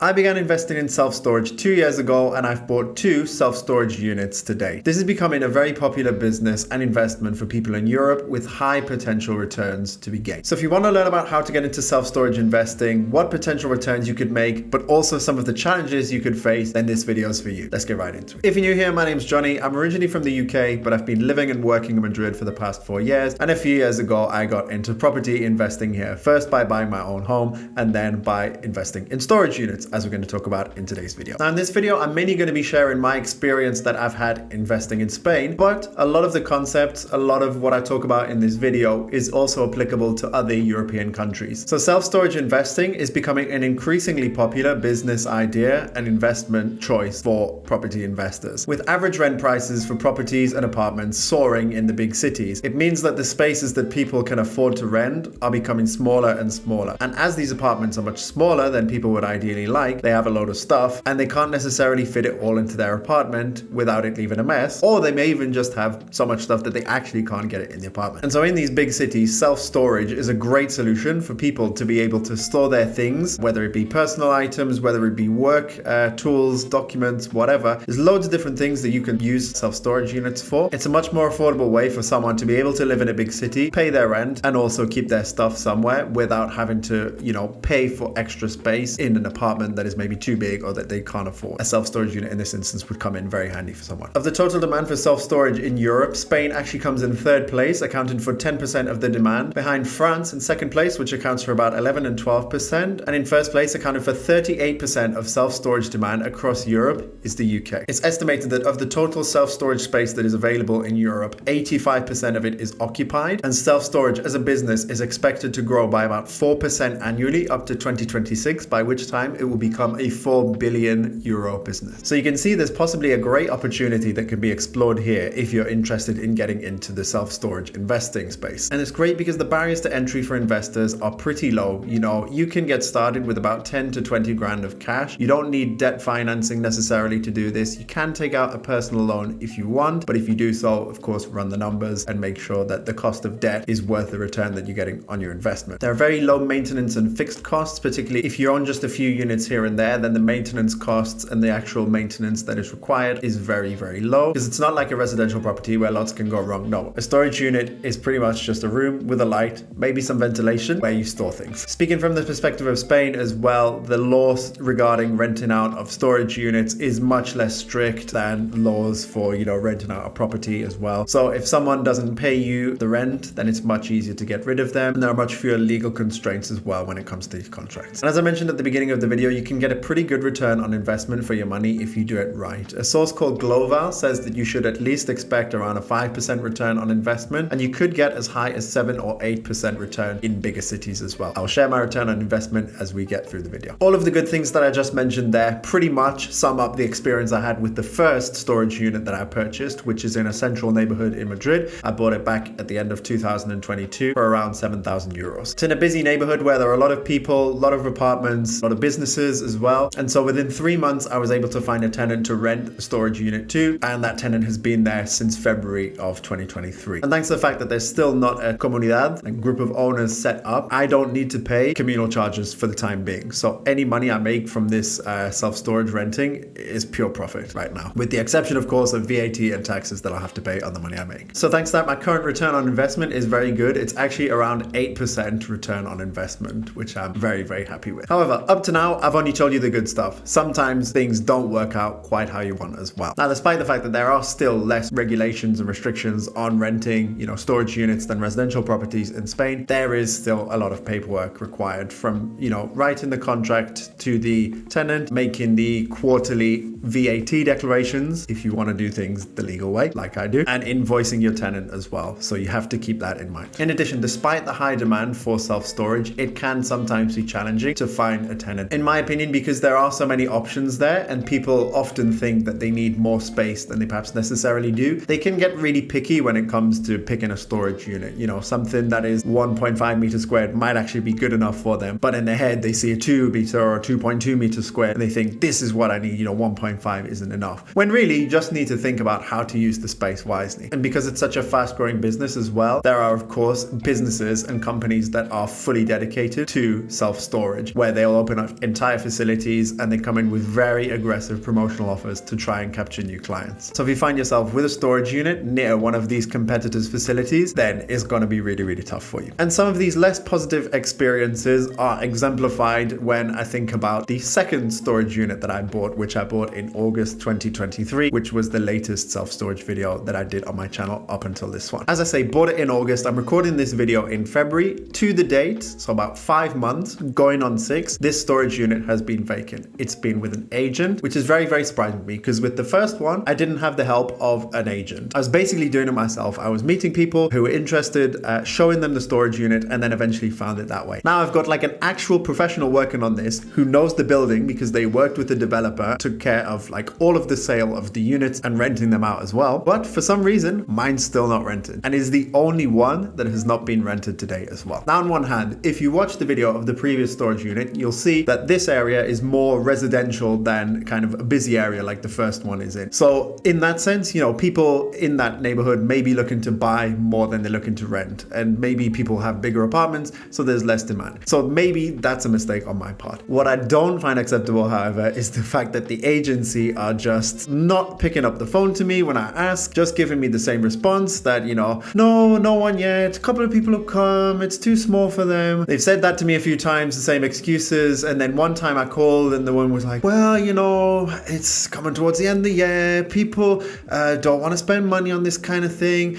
I began investing in self-storage 2 years ago and I've bought 2 self-storage units to date. This is becoming a very popular business and investment for people in Europe with high potential returns to be gained. So if you want to learn about how to get into self-storage investing, what potential returns you could make, but also some of the challenges you could face, then this video is for you. Let's get right into it. If you're new here, my name's Jonny. I'm originally from the UK, but I've been living and working in Madrid for the past 4 years. And a few years ago, I got into property investing here, first by buying my own home and then by investing in storage units, as we're going to talk about in today's video. Now in this video, I'm mainly going to be sharing my experience that I've had investing in Spain, but a lot of the concepts, a lot of what I talk about in this video is also applicable to other European countries. So self-storage investing is becoming an increasingly popular business idea and investment choice for property investors. With average rent prices for properties and apartments soaring in the big cities, it means that the spaces that people can afford to rent are becoming smaller and smaller. And as these apartments are much smaller than people would ideally like, they have a load of stuff and they can't necessarily fit it all into their apartment without it leaving a mess, or they may even just have so much stuff that they actually can't get it in the apartment. And so in these big cities, self-storage is a great solution for people to be able to store their things, whether it be personal items, whether it be work, tools, documents, whatever. There's loads of different things that you can use self-storage units for. It's a much more affordable way for someone to be able to live in a big city, pay their rent, and also keep their stuff somewhere without having to, pay for extra space in an apartment that is maybe too big or that they can't afford. A self-storage unit in this instance would come in very handy for someone. Of the total demand for self-storage in Europe, Spain actually comes in third place, accounting for 10% of the demand, behind France in second place, which accounts for about 11 and 12%, and in first place, accounting for 38% of self-storage demand across Europe, is the UK. It's estimated that of the total self-storage space that is available in Europe, 85% of it is occupied, and self-storage as a business is expected to grow by about 4% annually up to 2026, by which time it will become a 4 billion euro business. So you can see there's possibly a great opportunity that can be explored here if you're interested in getting into the self-storage investing space. And it's great because the barriers to entry for investors are pretty low. You can get started with about 10 to 20 grand of cash. You don't need debt financing necessarily to do this. You can take out a personal loan if you want, but if you do so, of course, run the numbers and make sure that the cost of debt is worth the return that you're getting on your investment. There are very low maintenance and fixed costs, particularly if you own just a few units here and there, then the maintenance costs and the actual maintenance that is required is very, very low, because it's not like a residential property where lots can go wrong. No, a storage unit is pretty much just a room with a light, maybe some ventilation where you store things. Speaking from the perspective of Spain as well, the laws regarding renting out of storage units is much less strict than laws for, renting out a property as well. So if someone doesn't pay you the rent, then it's much easier to get rid of them. And there are much fewer legal constraints as well when it comes to these contracts. And as I mentioned at the beginning of the video, you can get a pretty good return on investment for your money if you do it right. A source called Gloval says that you should at least expect around a 5% return on investment, and you could get as high as 7 or 8% return in bigger cities as well. I'll share my return on investment as we get through the video. All of the good things that I just mentioned there pretty much sum up the experience I had with the first storage unit that I purchased, which is in a central neighborhood in Madrid. I bought it back at the end of 2022 for around 7,000 euros. It's in a busy neighborhood where there are a lot of people, a lot of apartments, a lot of businesses as well. And so within 3 months, I was able to find a tenant to rent a storage unit to, and that tenant has been there since February of 2023. And thanks to the fact that there's still not a comunidad, a group of owners set up, I don't need to pay communal charges for the time being. So any money I make from this self-storage renting is pure profit right now, with the exception, of course, of VAT and taxes that I'll have to pay on the money I make. So thanks to that, my current return on investment is very good. It's actually around 8% return on investment, which I'm very, very happy with. However, up to now, I've only told you the good stuff. Sometimes things don't work out quite how you want as well. Now, despite the fact that there are still less regulations and restrictions on renting, storage units than residential properties in Spain, there is still a lot of paperwork required from, writing the contract to the tenant, making the quarterly VAT declarations if you want to do things the legal way, like I do, and invoicing your tenant as well. So you have to keep that in mind. In addition, despite the high demand for self-storage, it can sometimes be challenging to find a tenant, in my opinion, because there are so many options there and people often think that they need more space than they perhaps necessarily do. They can get really picky when it comes to picking a storage unit. Something that is 1.5 meters squared might actually be good enough for them, but in their head they see a 2 meter or 2.2 meters squared and they think this is what I need, 1.5 isn't enough. When really you just need to think about how to use the space wisely. And because it's such a fast growing business as well, there are of course businesses and companies that are fully dedicated to self-storage, where they'll open up entire entire facilities, and they come in with very aggressive promotional offers to try and capture new clients. So if you find yourself with a storage unit near one of these competitors' facilities, then it's going to be really, really tough for you. And some of these less positive experiences are exemplified when I think about the second storage unit that I bought, which I bought in August 2023, which was the latest self-storage video that I did on my channel up until this one. As I say, bought it in August. I'm recording this video in February. To the date, so about 5 months, going on 6, this storage unit has been vacant. It's been with an agent, which is very, very surprising to me, because with the first one, I didn't have the help of an agent. I was basically doing it myself. I was meeting people who were interested, showing them the storage unit, and then eventually found it that way. Now I've got like an actual professional working on this who knows the building, because they worked with the developer, took care of like all of the sale of the units and renting them out as well. But for some reason, mine's still not rented, and is the only one that has not been rented today as well. Now on one hand, if you watch the video of the previous storage unit, you'll see that this area is more residential than kind of a busy area like the first one is in. So in that sense, you know, people in that neighborhood may be looking to buy more than they're looking to rent, and maybe people have bigger apartments, so there's less demand. So maybe that's a mistake on my part. What I don't find acceptable, however, is the fact that the agency are just not picking up the phone to me when I ask, just giving me the same response that, you know, no one yet, a couple of people have come, it's too small for them. They've said that to me a few times, the same excuses, and then one time I called and the one was like, well, you know, it's coming towards the end of the year, people don't want to spend money on this kind of thing,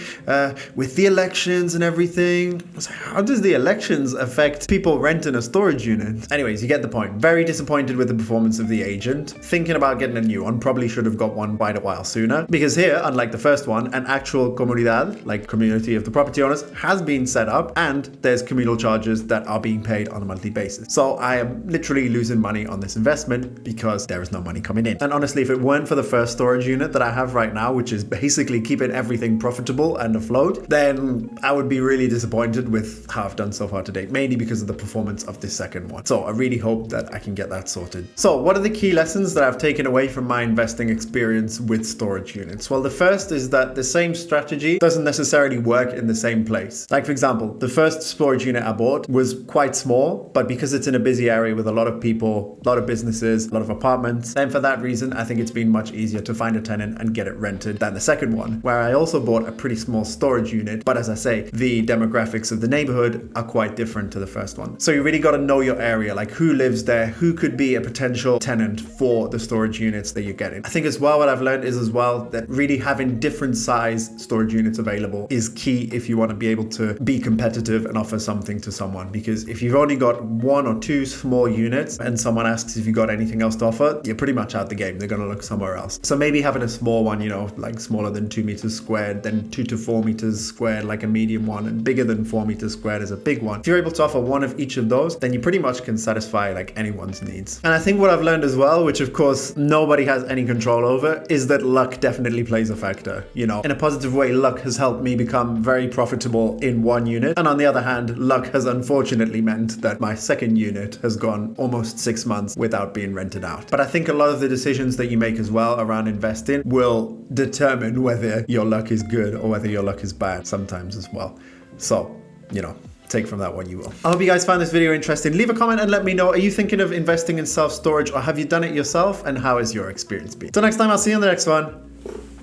with the elections and everything. I was like, how does the elections affect people renting a storage unit? Anyways, you get the point. Very disappointed with the performance of the agent. Thinking about getting a new one, probably should have got one quite a while sooner, because here, unlike the first one, an actual comunidad, like community of the property owners, has been set up, and there's communal charges that are being paid on a monthly basis. So I am literally losing money on this investment because there is no money coming in. And honestly, if it weren't for the first storage unit that I have right now, which is basically keeping everything profitable and afloat, then I would be really disappointed with how I've done so far to date, mainly because of the performance of this second one. So I really hope that I can get that sorted. So what are the key lessons that I've taken away from my investing experience with storage units? Well, the first is that the same strategy doesn't necessarily work in the same place. Like for example, the first storage unit I bought was quite small, but because it's in a busy area with a lot of people, a lot of businesses, a lot of apartments, and for that reason, I think it's been much easier to find a tenant and get it rented than the second one, where I also bought a pretty small storage unit. But as I say, the demographics of the neighborhood are quite different to the first one. So you really got to know your area, like who lives there, who could be a potential tenant for the storage units that you're getting. I think as well, what I've learned is as well that really having different size storage units available is key if you want to be able to be competitive and offer something to someone. Because if you've only got 1 or 2 small units and someone asks if you got anything else to offer, you're pretty much out the game. They're going to look somewhere else. So maybe having a small one, you know, like smaller than 2 meters squared, then 2 to 4 meters squared, like a medium one, and bigger than 4 meters squared as a big one. If you're able to offer one of each of those, then you pretty much can satisfy like anyone's needs. And I think what I've learned as well, which of course nobody has any control over, is that luck definitely plays a factor. You know, in a positive way, luck has helped me become very profitable in one unit. And on the other hand, luck has unfortunately meant that my second unit has gone almost 6 months without being rented out. But I think a lot of the decisions that you make as well around investing will determine whether your luck is good or whether your luck is bad sometimes as well. So, you know, take from that what you will. I hope you guys found this video interesting. Leave a comment and let me know, are you thinking of investing in self-storage, or have you done it yourself, and how has your experience been? Till next time, I'll see you on the next one,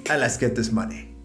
and let's get this money.